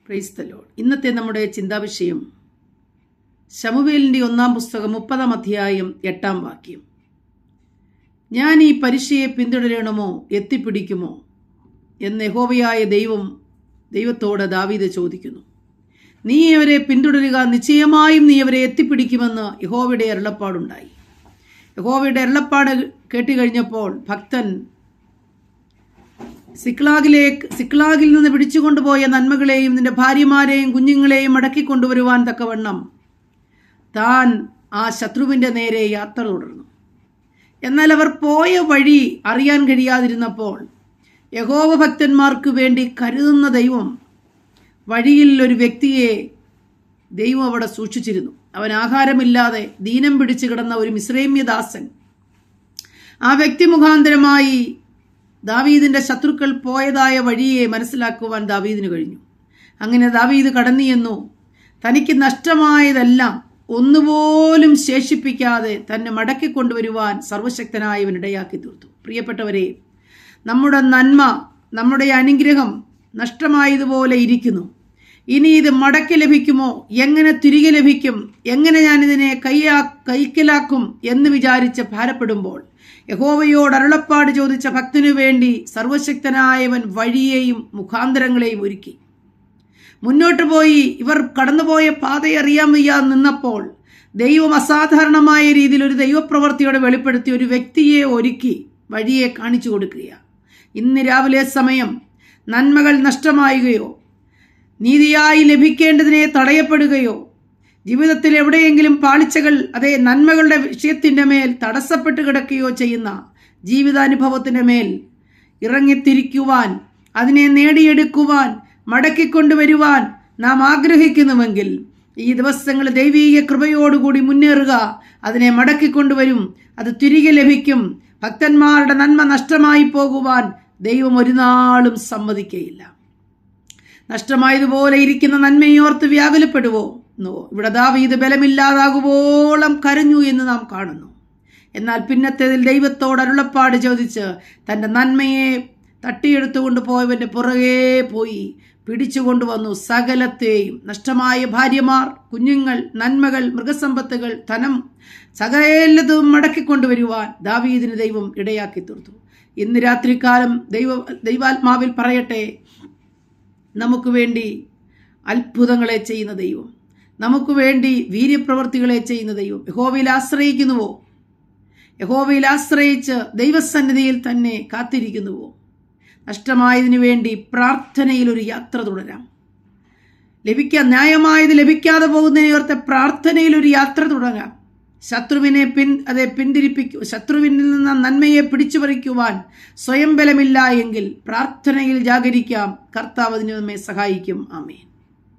Praise the Lord. ഇന്നത്തെ നമ്മുടെ ചിന്താവിഷയം ശമൂവേലിൻ്റെ 1-ാം പുസ്തകം 30-ാം അധ്യായം 8-ാം വാക്യം. ഞാൻ ഈ പരീക്ഷയെ പിന്തുടരണമോ എത്തിപ്പിടിക്കുമോ എന്ന് യഹോവയായ ദൈവത്തോട് ദാവീദ് ചോദിക്കുന്നു. നീ അവരെ പിന്തുടരുക, നിശ്ചയമായും നീ അവരെ എത്തിപ്പിടിക്കുമെന്ന് യഹോവയുടെ അരുളപ്പാടുണ്ടായി. യഹോവയുടെ അരുളപ്പാട് കേട്ടുകഴിഞ്ഞപ്പോൾ ഭക്തൻ സിക്ലാഗിൽ നിന്ന് പിടിച്ചുകൊണ്ടുപോയ നന്മകളെയും നിന്റെ ഭാര്യമാരെയും കുഞ്ഞുങ്ങളെയും മടക്കിക്കൊണ്ടുവരുവാൻ തക്കവണ്ണം താൻ ആ ശത്രുവിൻ്റെ നേരെ യാത്ര തുടർന്നു. എന്നാൽ അവർ പോയ വഴി അറിയാൻ കഴിയാതിരുന്നപ്പോൾ യഹോവ ഭക്തന്മാർക്ക് വേണ്ടി കരുതുന്ന ദൈവം വഴിയിൽ ഒരു വ്യക്തിയെ ദൈവം അവിടെ സൂക്ഷിച്ചിരുന്നു. അവൻ ആഹാരമില്ലാതെ ദീനം പിടിച്ചു കിടന്ന ഒരു മിസ്രൈമ്യദാസൻ. ആ വ്യക്തി മുഖാന്തരമായി ദാവീദിൻ്റെ ശത്രുക്കൾ പോയതായ വഴിയെ മനസ്സിലാക്കുവാൻ ദാവീദിന് കഴിഞ്ഞു. അങ്ങനെ ദാവീദ് കടന്നുചെന്നു തനിക്ക് നഷ്ടമായതെല്ലാം ഒന്നുപോലും ശേഷിപ്പിക്കാതെ തന്നെ മടക്കിക്കൊണ്ടുവരുവാൻ സർവശക്തനായവൻ ഇടയാക്കി തീർത്തു. പ്രിയപ്പെട്ടവരെ, നമ്മുടെ നന്മ, നമ്മുടെ അനുഗ്രഹം നഷ്ടമായതുപോലെ ഇരിക്കുന്നു. ഇനി ഇത് മടക്കി ലഭിക്കുമോ, എങ്ങനെ തിരികെ ലഭിക്കും, എങ്ങനെ ഞാനിതിനെ കൈക്കലാക്കും എന്ന് വിചാരിച്ച് ഭാരപ്പെടുമ്പോൾ യഹോവയോട് അരുളപ്പാട് ചോദിച്ച ഭക്തനു വേണ്ടി സർവശക്തനായവൻ വഴിയെയും മുഖാന്തരങ്ങളെയും ഒരുക്കി. മുന്നോട്ട് പോയി ഇവർ കടന്നുപോയ പാതയെ അറിയാൻ വയ്യാതെ നിന്നപ്പോൾ ദൈവം അസാധാരണമായ രീതിയിൽ ഒരു ദൈവപ്രവൃത്തിയോടെ വെളിപ്പെടുത്തി ഒരു വ്യക്തിയെ ഒരുക്കി വഴിയെ കാണിച്ചു കൊടുക്കുകയാണ്. ഇന്ന് രാവിലെ സമയം നന്മകൾ നഷ്ടമാവുകയോ നീതിയായി ലഭിക്കേണ്ടതിനെ തടയപ്പെടുകയോ ജീവിതത്തിൽ എവിടെയെങ്കിലും പാളിച്ചകൾ നന്മകളുടെ വിഷയത്തിൻ്റെ മേൽ തടസ്സപ്പെട്ട് കിടക്കുകയോ ചെയ്യുന്ന ജീവിതാനുഭവത്തിൻ്റെ മേൽ ഇറങ്ങിത്തിരിക്കുവാൻ, അതിനെ നേടിയെടുക്കുവാൻ, മടക്കിക്കൊണ്ടുവരുവാൻ നാം ആഗ്രഹിക്കുന്നുവെങ്കിൽ ഈ ദിവസങ്ങൾ ദൈവീക കൃപയോടുകൂടി മുന്നേറുക. അതിനെ മടക്കിക്കൊണ്ടുവരും, അത് തിരികെ ലഭിക്കും. ഭക്തന്മാരുടെ നന്മ നഷ്ടമായി പോകുവാൻ ദൈവം ഒരു നാളും സമ്മതിക്കയില്ല. നഷ്ടമായതുപോലെ ഇരിക്കുന്ന നന്മയോർത്ത് വ്യാകുലപ്പെടുവോ? ഇവിടെ ദാവീദ് ബലമില്ലാതാകുവോളം കരഞ്ഞു എന്ന് നാം കാണുന്നു. എന്നാൽ പിന്നത്തേതിൽ ദൈവത്തോട് അരുളപ്പാട് ചോദിച്ച് തൻ്റെ നന്മയെ തട്ടിയെടുത്തുകൊണ്ട് പോയവൻ്റെ പുറകെ പോയി പിടിച്ചുകൊണ്ടുവന്നു. സകലത്തെയും, നഷ്ടമായ ഭാര്യമാർ, കുഞ്ഞുങ്ങൾ, നന്മകൾ, മൃഗസമ്പത്തുകൾ, ധനം, സകലതും മടക്കിക്കൊണ്ടുവരുവാൻ ദാവീദിന് ദൈവം ഇടയാക്കി തീർത്തു. ഇന്ന് രാത്രികാലം ദൈവാത്മാവിൽ പറയട്ടെ, നമുക്ക് വേണ്ടി അത്ഭുതങ്ങളെ ചെയ്യുന്ന ദൈവം, നമുക്ക് വേണ്ടി വീര്യപ്രവർത്തികളെ ചെയ്യുന്ന ദൈവം. യഹോവയിൽ ആശ്രയിക്കുന്നുവോ? യഹോവയിൽ ആശ്രയിച്ച് ദൈവസന്നിധിയിൽ തന്നെ കാത്തിരിക്കുന്നുവോ? നഷ്ടമായതിനു വേണ്ടി പ്രാർത്ഥനയിൽ ഒരു യാത്ര തുടരാം. ന്യായമായത് ലഭിക്കാതെ പോകുന്നതിനോർത്ത് പ്രാർത്ഥനയിൽ ഒരു യാത്ര തുടരാം. ശത്രുവിനെ ശത്രുവിൽ നിന്ന് നന്മയെ പിടിച്ചു പറിക്കുവാൻ സ്വയം ബലമില്ല എങ്കിൽ പ്രാർത്ഥനയിൽ ജാഗരിക്കാം. കർത്താവ് അതിന് നമ്മെ സഹായിക്കും. ആമേൻ.